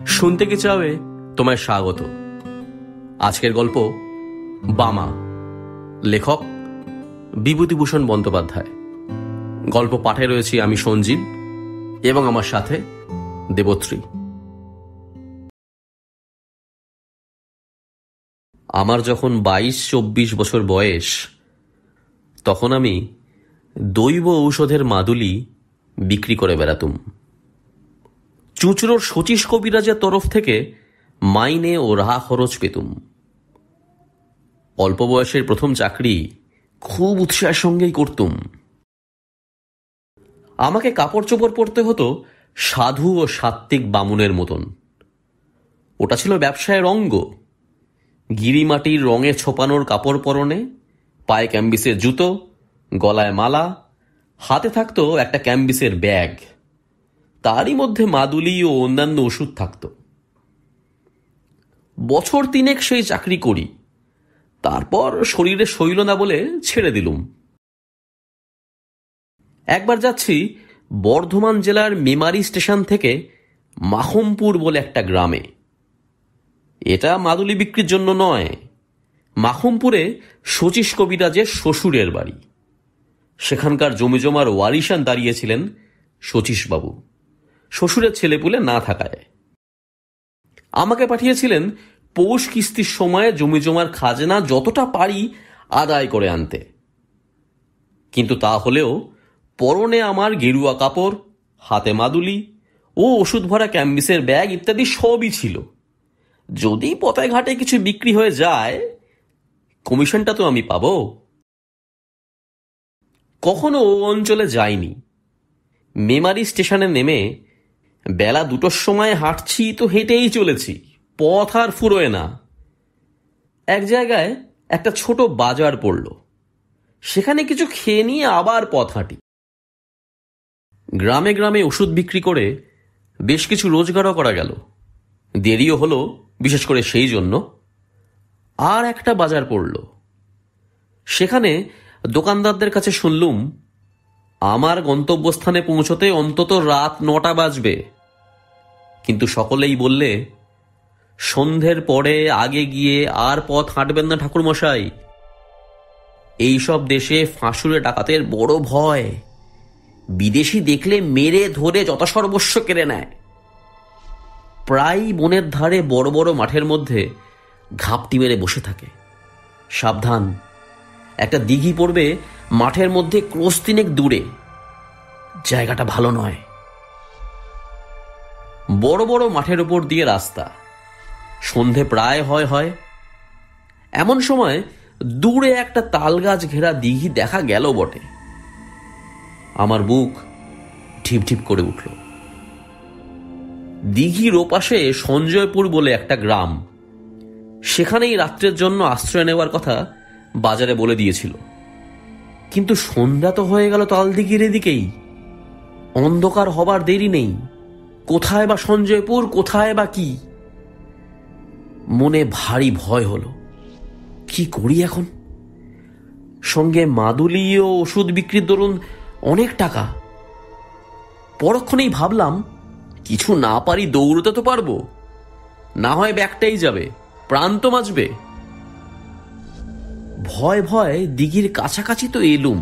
শুনতে কি চাবে তোমায় স্বাগত। আজকের গল্প বামা, লেখক বিভূতিভূষণ বন্দ্যোপাধ্যায়। গল্প পাঠে রয়েছি আমি সঞ্জীব এবং আমার সাথে দেবত্রী। আমার যখন 22-24 বছর বয়স, তখন আমি দৈব ঔষধের মাদুলি বিক্রি করে বেড়াতুম। চুঁচুড়োর শচীশ কবিরাজের তরফ থেকে মাইনে ও রাহা খরচ পেতুম। অল্প বয়সের প্রথম চাকরি খুব উৎসাহের সঙ্গেই করতুম। আমাকে কাপড় চোপড় পরতে হতো সাধু ও সাত্ত্বিক বামুনের মতন। ওটা ছিল ব্যবসায়ের অঙ্গ। গিরিমাটির রঙে ছোপানোর কাপড় পরনে, পায়ে ক্যাম্বিসের জুতো, গলায় মালা, হাতে থাকতো একটা ক্যাম্বিসের ব্যাগ, তারই মধ্যে মাদুলি ও অন্যান্য ওষুধ থাকত। বছর 3 সেই চাকরি করি, তারপর শরীরে সইল না বলে ছেড়ে দিলুম। একবার যাচ্ছি বর্ধমান জেলার মেমারি স্টেশন থেকে মাখমপুর বলে একটা গ্রামে। এটা মাদুলি বিক্রির জন্য নয়, মাখমপুরে শচীশ কবিরাজের শ্বশুরের বাড়ি। সেখানকার জমিজমার ওয়ারিশান দাঁড়িয়েছিলেন শচীশবাবু, শ্বশুরের ছেলেপুলে না থাকায়। আমাকে পাঠিয়েছিলেন পৌষ কিস্তির সময় জমিজমার খাজনা যতটা পারি আদায় করে আনতে। কিন্তু তা হলেও পরনে আমার গেরুয়া কাপড়, হাতে মাদুলি ও ওষুধ ভরা ক্যাম্বিসের ব্যাগ ইত্যাদি সবই ছিল। যদি পতায় ঘাটে কিছু বিক্রি হয়ে যায়, কমিশনটা তো আমি পাবো। কখনো ও অঞ্চলে যাইনি। মেমারি স্টেশনে নেমে বেলা 2টোর সময় হাঁটছি তো হেঁটেই চলেছি, পথ আর ফুরোয় না। এক জায়গায় একটা ছোট বাজার পড়ল, সেখানে কিছু খেয়ে নিয়ে আবার পথ হাঁটি। গ্রামে গ্রামে ওষুধ বিক্রি করে বেশ কিছু রোজগারও করা গেল। দেরিও হলো, বিশেষ করে সেই জন্য। আর একটা বাজার পড়ল, সেখানে দোকানদারদের কাছে শুনলুম আমার গন্তব্যস্থানে পৌঁছতে অন্তত রাত 9টা বাজবে। কিন্তু সকলেই বললে, সন্ধ্যের পরে আগে গিয়ে আর পথ হাঁটবেন না ঠাকুরমশাই। এইসব দেশে ফাঁসুরে ডাকাতের বড় ভয়। বিদেশি দেখলে মেরে ধরে যত সর্বস্ব কেড়ে নেয়। প্রায় বনের ধারে বড় বড় মাঠের মধ্যে ঘাপটি মেরে বসে থাকে। সাবধান, একটা দিঘি পড়বে মাঠের মধ্যে ক্রোশ 3 দূরে। জায়গাটা ভালো নয়। বড় বড় মাঠের ওপর দিয়ে রাস্তা। সন্ধে প্রায় হয়। এমন সময় দূরে একটা তালগাছ ঘেরা দিঘি দেখা গেল বটে। আমার বুক ঢিপ ঢিপ করে উঠল। দিঘির ওপাশে সঞ্জয়পুর বলে একটা গ্রাম। সেখানেই রাত্রের জন্য আশ্রয় নেওয়ার কথা বাজারে বলে দিয়েছিল। কিন্তু সন্ধ্যা তো হয়ে গেল তালদিঘির এদিকেই। অন্ধকার হবার দেরি নেই। কোথায় বা সঞ্জয়পুর, কোথায় বা কি? মনে ভারী ভয় হলো। কি করি এখন? সঙ্গে মাদুলি ও ওষুধ বিক্রির দরুন অনেক টাকা। পরক্ষণেই ভাবলাম, কিছু না পারি দৌড়তে তো পারবো, না হয় ব্যাগটাই যাবে, প্রাণ তো বাঁচবে। ভয় ভয় দিঘির কাছাকাছি তো এলুম।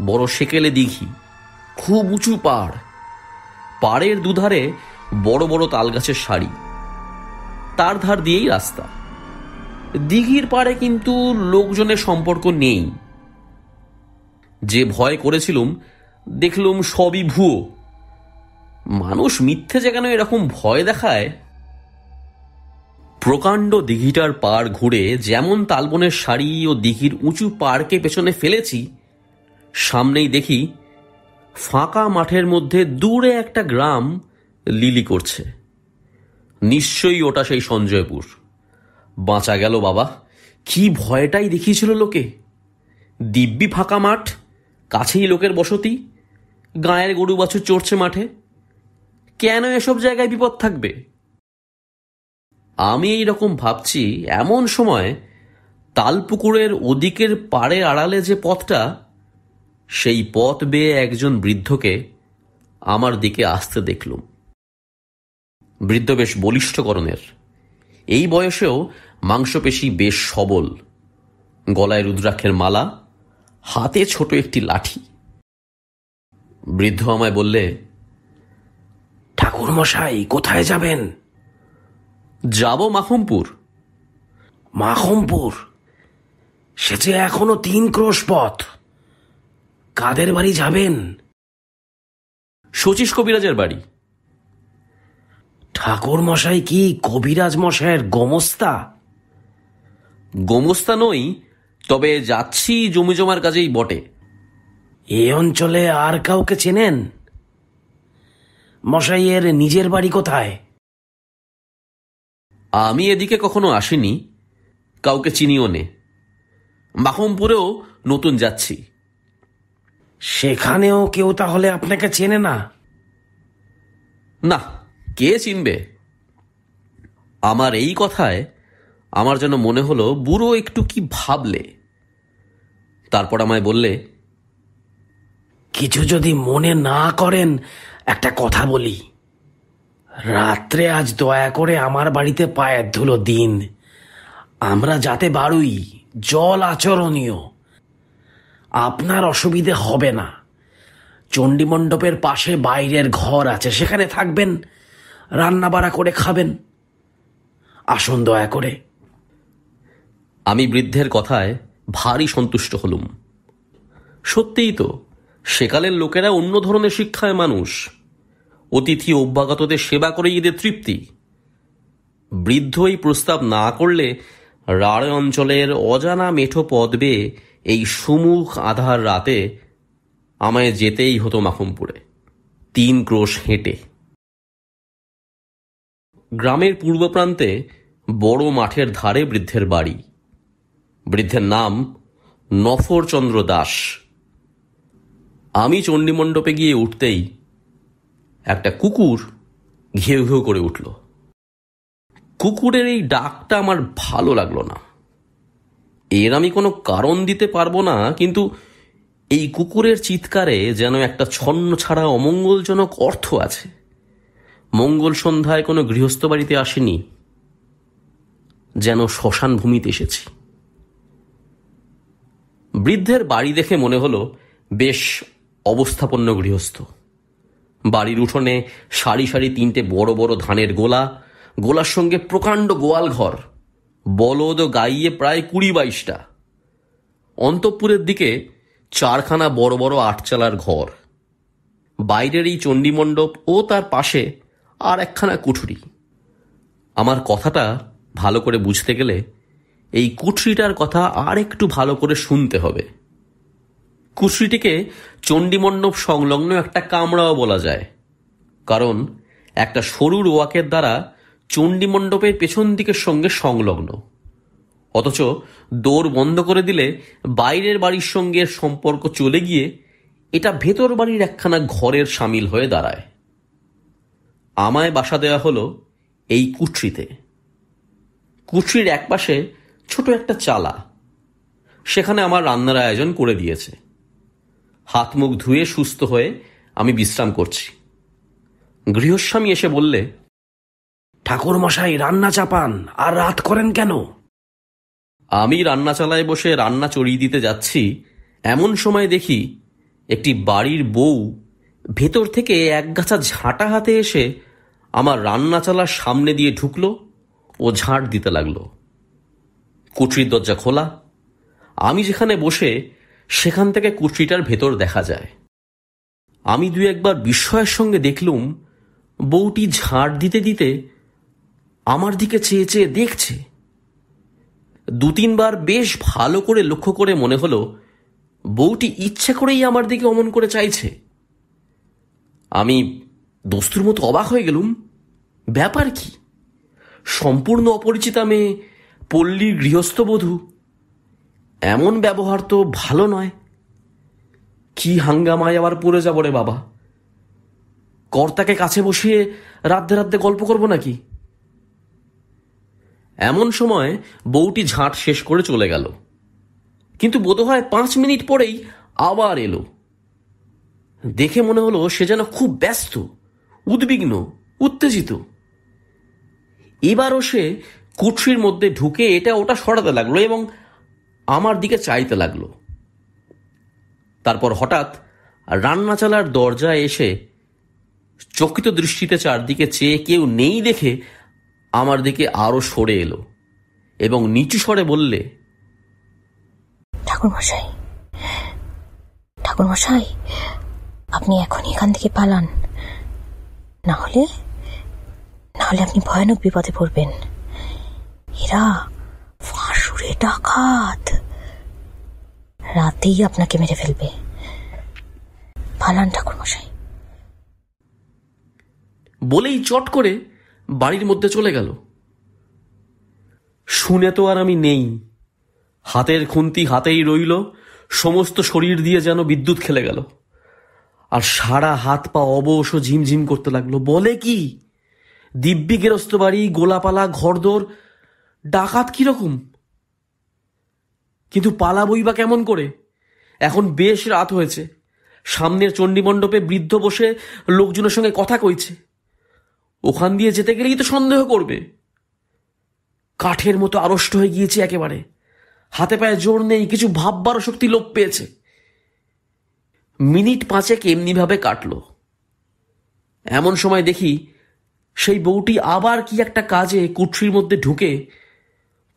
বড় সেকেলে দিঘি, খুব উঁচু পাড়। পাড়ের দুধারে বড় বড় তালগাছের সারি, তার ধার দিয়েই রাস্তা। দিঘির পাড়ে কিন্তু লোকজনের সম্পর্ক নেই। যে ভয় করেছিলুম দেখলুম সবই ভুয়ো। মানুষ মিথ্যে যে কেন এরকম ভয় দেখায়। প্রকাণ্ড দিঘিটার পাড় ঘুরে যেমন তালবনের সারি ও দিঘির উঁচু পাড়কে পেছনে ফেলেছি, সামনেই দেখি ফাঁকা মাঠের মধ্যে দূরে একটা গ্রাম লিলি করছে। নিশ্চয়ই ওটা সেই সঞ্জয়পুর। বাঁচা গেল বাবা, কি ভয়টাই দেখিয়েছিল লোকে। দিব্যি ফাঁকা মাঠ, কাছেই লোকের বসতি, গায়ের গরু বাছুর চড়ছে মাঠে। কেন এসব জায়গায় বিপদ থাকবে? আমি এইরকম ভাবছি এমন সময় তালপুকুরের ওদিকের পাড়ে আড়ালে যে পথটা, সেই পথ বেয়ে একজন বৃদ্ধকে আমার দিকে আসতে দেখলুম। বৃদ্ধ বেশ বলিষ্ঠকরণের, এই বয়সেও মাংসপেশি বেশ সবল, গলায় রুদ্রাক্ষের মালা, হাতে ছোট একটি লাঠি। বৃদ্ধ আমায় বললে, ঠাকুরমশাই কোথায় যাবেন? যাব মাখমপুর। মাখমপুর? সে যে এখনো 3 ক্রোশ পথ। কাদের বাড়ি যাবেন? শচীশ কবিরাজের বাড়ি। ঠাকুরমশাই কি কবিরাজ মশাইয়ের গোমস্তা? গোমস্তা নই, তবে যাচ্ছি জমি জমার কাজেই বটে। এ অঞ্চলে আর কাউকে চেনেন? মশাইয়ের নিজের বাড়ি কোথায়? আমি এদিকে কখনো আসিনি, কাউকে চিনিও নে। মাখমপুরেও নতুন যাচ্ছি। সেখানেও কেউ তাহলে আপনাকে চেনে না? না, কে চিনবে? আমার এই কথায় আমার যেন মনে হলো বুড়ো একটু কি ভাবলে। তারপর আমায় বললে, কিছু যদি মনে না করেন একটা কথা বলি। রাত্রে আজ দয়া করে আমার বাড়িতে পায়ের ধুলো দিন। আমরা যাতে বাড়ুই, জল আচরণীয়। আপনার অসুবিধে হবে না। চণ্ডীমণ্ডপের পাশে বাইরের ঘর আছে, সেখানে থাকবেন, রান্না বাড়া করে খাবেন। আসুন দয়া করে। আমি বৃদ্ধের কথায় ভারী সন্তুষ্ট হলুম। সত্যিই তো, সেকালের লোকেরা অন্য ধরনের শিক্ষায় মানুষ। অতিথি অভ্যাগতদের সেবা করে এদের তৃপ্তি। বৃদ্ধ এই প্রস্তাব না করলে রাঢ় অঞ্চলের অজানা মেঠো পথ বেয়ে এই সুমুখ আধার রাতে আমায় যেতেই হতো মাখমপুরে, 3 ক্রোশ হেঁটে। গ্রামের পূর্ব প্রান্তে বড় মাঠের ধারে বৃদ্ধের বাড়ি। বৃদ্ধের নাম নফরচন্দ্র দাস। আমি চণ্ডীমণ্ডপে গিয়ে উঠতেই একটা কুকুর ঘেউ ঘেউ করে উঠল। কুকুরের এই ডাকটা আমার ভালো লাগলো না। এর আমি কোনো কারণ দিতে পারবো না, কিন্তু এই কুকুরের চিৎকারে যেন একটা ছন্ন ছাড়া অমঙ্গলজনক অর্থ আছে। মঙ্গল সন্ধ্যায় কোনো গৃহস্থ বাড়িতে আসেনি, যেন শ্মশান ভূমিতে এসেছি। বৃদ্ধের বাড়ি দেখে মনে হলো বেশ অবস্থাপন্ন গৃহস্থ। বাড়ির উঠোনে সারি সারি 3টে বড় বড় ধানের গোলা, গোলার সঙ্গে প্রকাণ্ড গোয়াল ঘর, বলদ ও গাইয়ে প্রায় 20-22টা। অন্তঃপুরের দিকে 4খানা বড় বড় 8চালার ঘর। বাইরের এই চণ্ডীমণ্ডপ ও তার পাশে আর 1খানা কুঠুরি। আমার কথাটা ভালো করে বুঝতে গেলে এই কুঠরিটার কথা আর একটু ভালো করে শুনতে হবে। কুঠরিটিকে চণ্ডীমণ্ডপ সংলগ্ন একটা কামরাও বলা যায়, কারণ একটা সরু রোয়াকের দ্বারা চণ্ডীমণ্ডপের পেছন দিকের সঙ্গে সংলগ্ন। অথচ দৌড় বন্ধ করে দিলে বাইরের বাড়ির সঙ্গে সম্পর্ক চলে গিয়ে এটা ভেতর বাড়ির 1খানা ঘরের সামিল হয়ে দাঁড়ায়। আমায় বাসা দেওয়া হলো এই কুঠরিতে। কুঠরির একপাশে ছোট একটা চালা, সেখানে আমার রান্নার আয়োজন করে দিয়েছে। হাত মুখ ধুয়ে সুস্থ হয়ে আমি বিশ্রাম করছি। গৃহস্বামী এসে বললে, ঠাকুরমশাই রান্না চাপান, আর রাত করেন কেন? আমি রান্না চালায় বসে রান্না চড়িয়ে দিতে যাচ্ছি, এমন সময় দেখি একটি বাড়ির বউ ভেতর থেকে একগাছা ঝাঁটা হাতে এসে আমার রান্না চালার সামনে দিয়ে ঢুকলো ও ঝাঁট দিতে লাগলো। কুঠরির দরজা খোলা। আমি যেখানে বসে সেখান থেকে কুঠরিটার ভেতর দেখা যায়। আমি 2-1বার বিস্ময়ের সঙ্গে দেখলুম বউটি ঝাঁট দিতে দিতে আমার দিকে চেয়ে চেয়ে দেখছে। 2-3বার বেশ ভালো করে লক্ষ্য করে মনে হলো বউটি ইচ্ছে করেই আমার দিকে অমন করে চাইছে। আমি দস্তুর মতো অবাক হয়ে গেলুম, ব্যাপার কি? সম্পূর্ণ অপরিচিতা মেয়ে, পল্লীর গৃহস্থবধূ, এমন ব্যবহার তো ভালো নয়। কি হাঙ্গামায় আবার পড়ে যাব রে বাবা! কর্তাকে কাছে বসিয়ে রাধ্যে রাধ্যে গল্প করব নাকি? এমন সময় বউটি ঝাঁট শেষ করে চলে গেল, কিন্তু বোধহয় 5 মিনিট পরেই আবার এলো। দেখে মনে হলো সে যেন খুব ব্যস্ত, উদ্বিগ্ন, উত্তেজিত। এবারও সে কুঠরির মধ্যে ঢুকে এটা ওটা সরাতে লাগলো এবং আমার দিকে চাইতে লাগলো। তারপর হঠাৎ রান্নাচালার দরজায় এসে চকিত দৃষ্টিতে চারদিকে চেয়ে কেউ নেই দেখে আমার দিকে আরো সরে এলো এবং নিচু স্বরে বললে, ঠাকুরমশাই, ঠাকুরমশাই, আপনি এখনই এখান থেকে পালান, না হলে আপনি ভয়ানক বিপদে পড়বেন। এরা ফাঁসুরে ডাকাত, রাতেই আপনাকে মেরে ফেলবে। পালান ঠাকুরমশাই। বলেই চট করে বাড়ির মধ্যে চলে গেল। শুনে তো আর আমি নেই। হাতের খুন্তি হাতেই রইল, সমস্ত শরীর দিয়ে যেন বিদ্যুৎ খেলে গেল, আর সারা হাত পা অবশ ঝিমঝিম করতে লাগলো। বলে কি, দিব্যি গেরস্ত বাড়ি, গোলাপালা, ঘরদোর, ডাকাত কিরকম? কিন্তু পালাবই বা কেমন করে? এখন বেশ রাত হয়েছে, সামনের চণ্ডীমণ্ডপে বৃদ্ধ বসে লোকজনের সঙ্গে কথা কইছে। ওখান দিয়ে যেতে গেলেই তো সন্দেহ করবে। কাঠের মতো আড়ষ্ট হয়ে গিয়েছে একেবারে, হাতে পায়ে জোর নেই, কিছু ভাববার শক্তি লোপ পেয়েছে। মিনিট 5 এমনি ভাবে কাটলো। এমন সময় দেখি সেই বউটি আবার কি একটা কাজে কুঠরির মধ্যে ঢুকে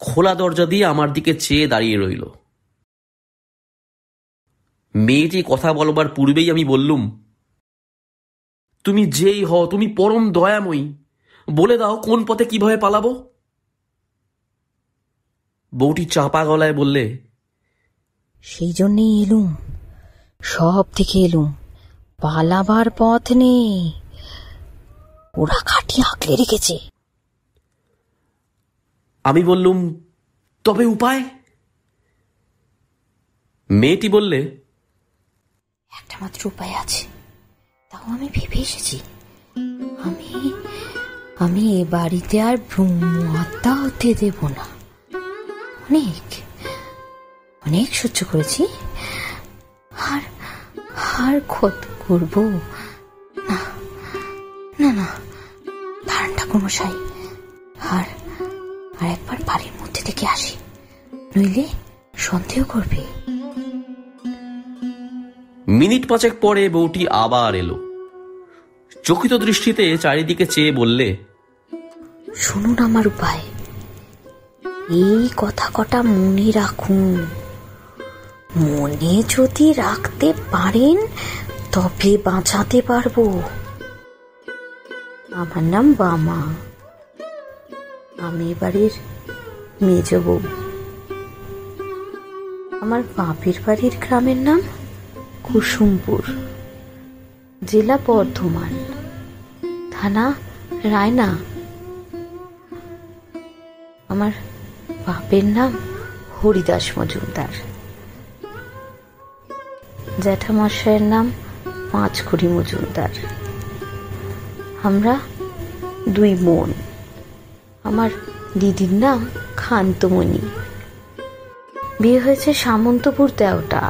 খোলা দরজা দিয়ে আমার দিকে চেয়ে দাঁড়িয়ে রইল। মেয়েটি কথা বলবার পূর্বেই আমি বললুম, তুমি যেই হও, তুমি পরম দয়াময়ী, বলে দাও কোন পথে কিভাবে পালাবো। বউটি চাপা গলায় বললে, সেই জন্যেই এলুম, সব থেকে এলুম, পালাবার পথ নেই, ওরা খাটি আঁকলে রেখেছে। আমি বললুম, তবে উপায়? মেয়েটি বললে, একটা মাত্র উপায় আছে, তাও আমি ভেবে এসেছি। আমি এ বাড়িতে আর ব্রহ্মহত্যা হতে দেব না। অনেক সহ্য করেছি, আর ক্ষত করব না। না না, দাঁড়ান ঠাকুরমশাই, আর একবার বাড়ির মধ্যে থেকে আসি, নইলে সন্দেহ করবে। মিনিট 5 পরে বউটি আবার এলো। চকিত দৃষ্টিতে চারিদিকে চেয়ে বললে, শুনুন আমার উপায়, এই কথা কটা মনে রাখুন। মনে যদি রাখতে পারেন তবে বাঁচাতে পারবো। আমার নাম বামা, আমি বাড়ির মেজ বউ। আমার বাপের বাড়ির গ্রামের নাম কুসুমপুর, জেলা বর্ধমান, থানা রায়না। আমার বাপের নাম হরিদাস মজুমদার, জ্যাঠামশাইয়ের নাম পাঁচখড়ি মজুমদার। আমরা 2 বোন। আমার দিদির নাম খান্তমণি, বিয়ে হয়েছে সামন্তপুর তেওটা,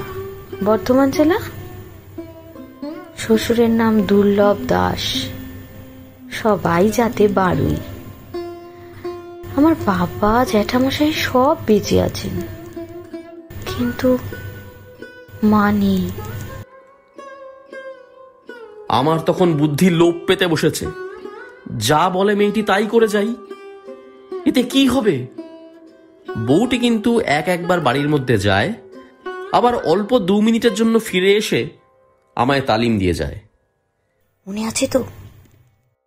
বর্ধমান জেলা। শ্বশুরের নাম দুর্লভ দাস, সবাই যাতে বাড়ুই। আমার বাবা জ্যাঠামশাই সব বেঁচে আছেন, কিন্তু মা নেই। আমার তখন বুদ্ধি লোপ পেতে বসেছে। যা বলে মেয়েটি তাই করে যাই, এতে কি হবে? বউটি কিন্তু একবার বাড়ির মধ্যে যায়, আবার অল্প 2 মিনিটের জন্য ফিরে এসে আমায় তালিম দিয়ে যায়। মনে আছে তো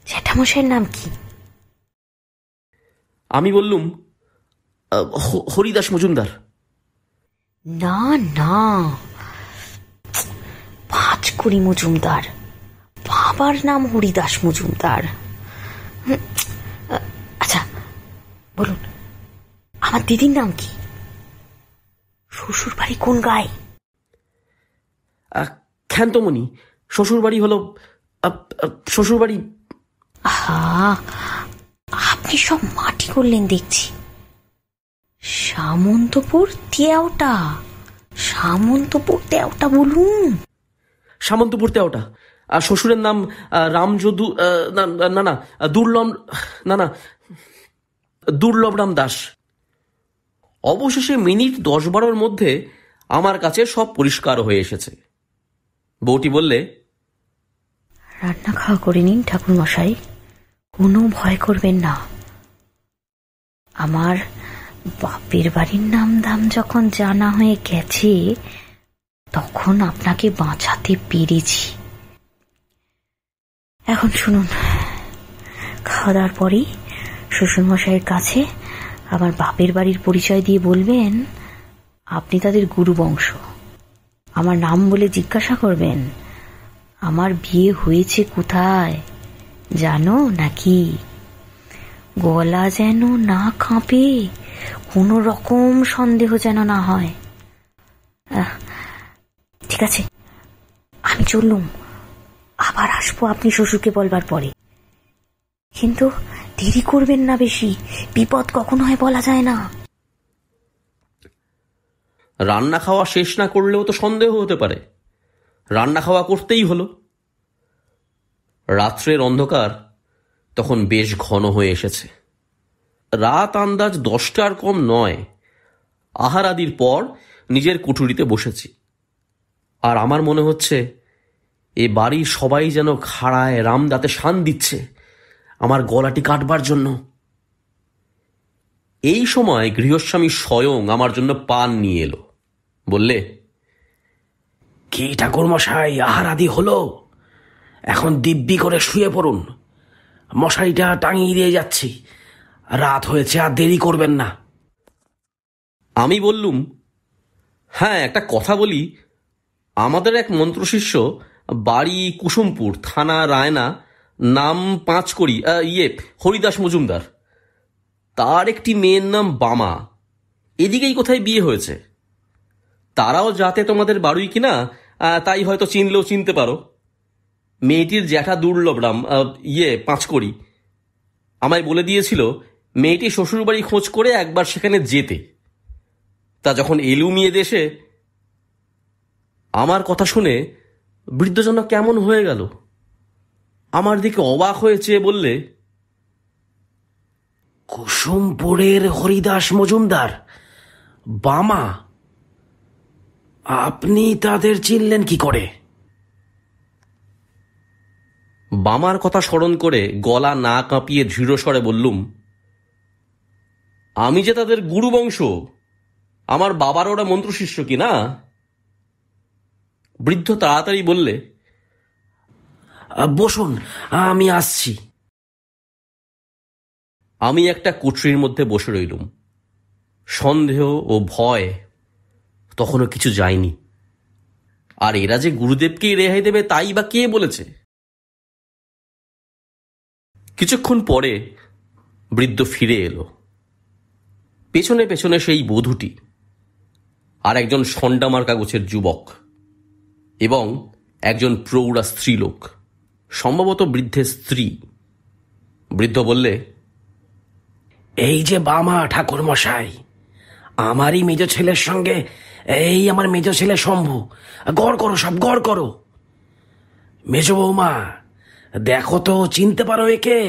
জ্যাঠামশাইয়ের নাম কি? আমি বললুম, হরিদাস মজুমদার। না না, পাঁচখড়ি মজুমদার, বাবার নাম হরিদাস মজুমদার। আচ্ছা বলুন, আমার দিদির নাম কি? শ্বশুর বাড়ি কোন গায়ে? খান্তমণি। শ্বশুর বাড়ি হলো শ্বশুর বাড়ি। আপনি সব মাটি করলেন দেখছি। সামন্তপুর তেওটা, সামন্তপুর তেওটা বলুন। সামন্তপুর তেওটা। আর শ্বশুরের নাম রামযদু, না না, দুর্লভ, না না, দুর্লভরাম দাস। অবশেষে মিনিট 10-12 মধ্যে আমার কাছে সব পরিষ্কার হয়ে এসেছে। বউটি বললে, রান্না খাওয়া করে নিন ঠাকুর মশাই, কোনো ভয় করবেন না। আমার বাপের বাড়ির নাম দাম যখন জানা হয়ে গেছে, তখন আপনাকে বাঁচাতে পেরেছি। এখন শুনুন, খাওয়া দাওয়ার পরেই শ্বশুর মশাইয়ের কাছে আমার বাপের বাড়ির পরিচয় দিয়ে বলবেন আপনি তাদের গুরু বংশ। আমার নাম বলে জিজ্ঞাসা করবেন আমার বিয়ে হয়েছে কোথায় জানো নাকি। গলা যেন না কাঁপে, কোনো রকম সন্দেহ যেন না হয়। ঠিক আছে, আমি চললুম, আবার আসবো আপনি শ্বশুরকে বলবার পরে। কিন্তু দেরি করবেন না বেশি, বিপদ কখন হয় বলা যায় না। রান্না খাওয়া শেষ না করলেও তো সন্দেহ হতে পারে। রান্না খাওয়া করতেই হলো। রাত্রের অন্ধকার তখন বেশ ঘন হয়ে এসেছে। রাত আন্দাজ 10টার কম নয়। আহার আদির পর নিজের কুঠুরিতে বসেছি, আর আমার মনে হচ্ছে এ বাড়ির সবাই যেন খাড়ায় রামদাতে শান দিচ্ছে আমার গলাটি কাটবার জন্য। এই সময় গৃহস্বামী স্বয়ং আমার জন্য পান নিয়ে এলো। বললে, কি ঠাকুর মশাই, আহার আদি হলো? এখন দিব্যি করে শুয়ে পড়ুন, মশারিটা টাঙিয়ে দিয়ে যাচ্ছি, রাত হয়েছে, আর দেরি করবেন না। আমি বললুম, হ্যাঁ, একটা কথা বলি। আমাদের এক মন্ত্রশিষ্য, বাড়ি কুসুমপুর, থানা রায়না, নাম পাঁচকড়ি, হরিদাস মজুমদার, তার একটি মেয়ের নাম বামা। এদিকেই কোথায় বিয়ে হয়েছে। তারাও যাতে তোমাদের বাড়ুই কিনা, তাই হয়তো চিনলেও চিনতে পারো। মেয়েটির জ্যাঠা দুর্লভরাম পাঁচকড়ি আমায় বলে দিয়েছিল মেয়েটি শ্বশুরবাড়ি খোঁজ করে একবার সেখানে যেতে। তা যখন এলুমিয়ে দেশে, আমার কথা শুনে বৃদ্ধজন কেমন হয়ে গেল। আমার দিকে অবাক হয়েছে, বললে, কুসুমপুরের হরিদাস মজুমদার, বামা, আপনি তাদের চিনলেন কি করে? বামার কথা স্মরণ করে গলা না কাঁপিয়ে দৃঢ় স্বরে বললুম, আমি যে তাদের গুরু বংশ, আমার বাবার ওরা মন্ত্রশিষ্য কি না। বৃদ্ধ তাড়াতাড়ি বললে, বসুন, আমি আসছি। আমি একটা কুঠরির মধ্যে বসে রইলুম। সন্দেহ ও ভয় তখনও কিছু যায়নি। আর এরা যে গুরুদেবকেই রেহাই দেবে তাই বা কে বলেছে। কিছুক্ষণ পরে বৃদ্ধ ফিরে এলো। পেছনে পেছনে সেই বধূটি, আর একজন সন্ডামার্কা গোছের যুবক এবং একজন প্রৌঢ়া স্ত্রীলোক, সম্ভবত বৃদ্ধের স্ত্রী। বৃদ্ধ বললে, এই যে বামা ঠাকুর মশাই, আমারই মেজ ছেলের সঙ্গে এই আমার মেজ ছেলে শম্ভু। গড় করো, সব গড় করো। মেজ বৌমা, দেখো তো, চিনতে পারো একে?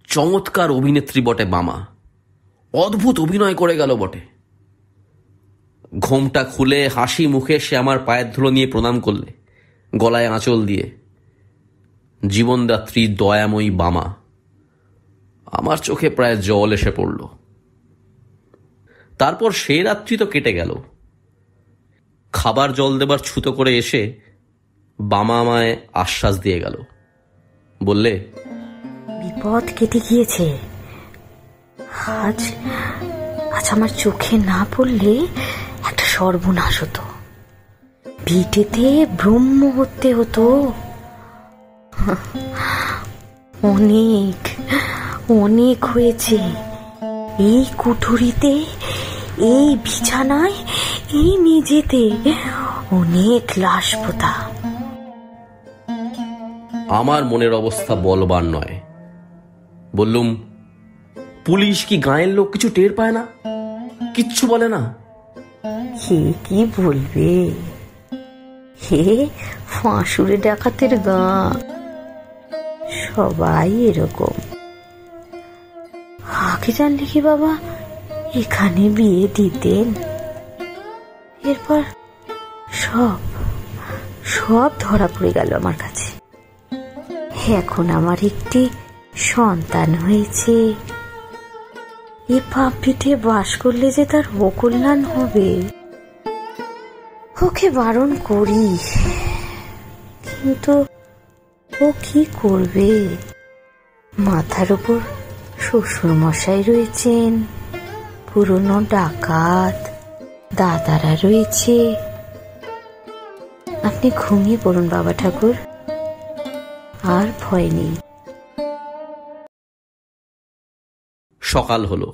চমৎকার অভিনেত্রী বটে বামা, অদ্ভুত অভিনয় করে গেল বটে। ঘোমটা খুলে হাসি মুখে সে আমার পায়ের ধুলো নিয়ে প্রণাম করলে, গলায় আঁচল দিয়ে। জীবনদাত্রী দয়াময়ী বামা। আমার চোখে প্রায় জল এসে পড়ল। তারপর সে রাত্রি তো কেটে গেল। খাবার জল দেবার ছুতো করে এসে বামা আমায় আশ্বাস দিয়ে গেল। বললে, বিপদ কেটে গিয়েছে। আজ আমার চোখে না পড়লে একটা সর্বনাশ হতো। ভিটেতে ব্রহ্ম হত্যে হতো। অনেক অনেক হয়েছে। এই কুঠুরিতে, এই বিছানায়, এই মেঝেতে অনেক লাশ পোতা। আমার মনের অবস্থা বলবার নয়। বললুম, পুলিশ কি গাঁয়ের লোক কিছু টের পায় না? কিচ্ছু বলে না? কে কি বলবে? হে ফাঁসুরে ডাকাতের গাঁ, সবাই এরকম। আগে জানলে কি বাবা এখানে বিয়ে দিতেন? এরপর সব সব ধরা পড়ে গেল আমার কাছে। এখন আমার একটি সন্তান হয়েছে। এ পাপ পিঠে বাস করলে যে তার অকল্যাণ হবে। ওকে বারণ করি, কিন্তু ও কি করবে? মাথার উপর শ্বশুর মশাই রয়েছেন, পুরনো ডাকাত দাদারা রয়েছে। আপনি ঘুমিয়ে পড়ুন বাবা ঠাকুর, আর ভয় নেই। সকাল হলো।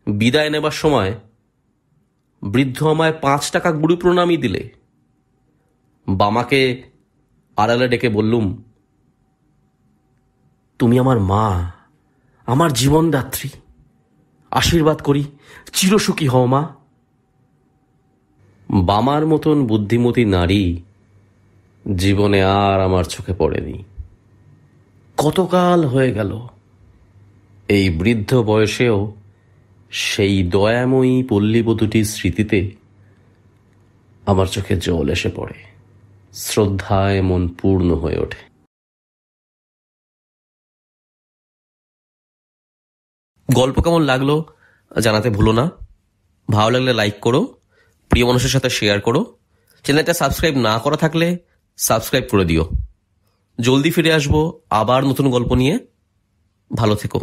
বিদায় নেবার সময় বৃদ্ধ আমায় 5 টাকা গুরু প্রণামী দিলে। বামাকে আড়ালে ডেকে বললুম, তুমি আমার মা, আমার জীবনদাত্রী। আশীর্বাদ করি, চিরসুখী হও মা। বামার মতন বুদ্ধিমতী নারী জীবনে আর আমার চোখে পড়েনি। কতকাল হয়ে গেল, এই বৃদ্ধ বয়সেও সেই দয়াময়ী পল্লীবধূটির স্মৃতিতে আমার চোখে জল এসে পড়ে, শ্রদ্ধায় মন পূর্ণ হয়ে ওঠে। গল্প কেমন লাগলো জানাতে ভুলো না। ভালো লাগলে লাইক করো, প্রিয় মানুষের সাথে শেয়ার করো। চ্যানেলটা সাবস্ক্রাইব না করা থাকলে সাবস্ক্রাইব করে দিও। জলদি ফিরে আসবো আবার নতুন গল্প নিয়ে। ভালো থেকো।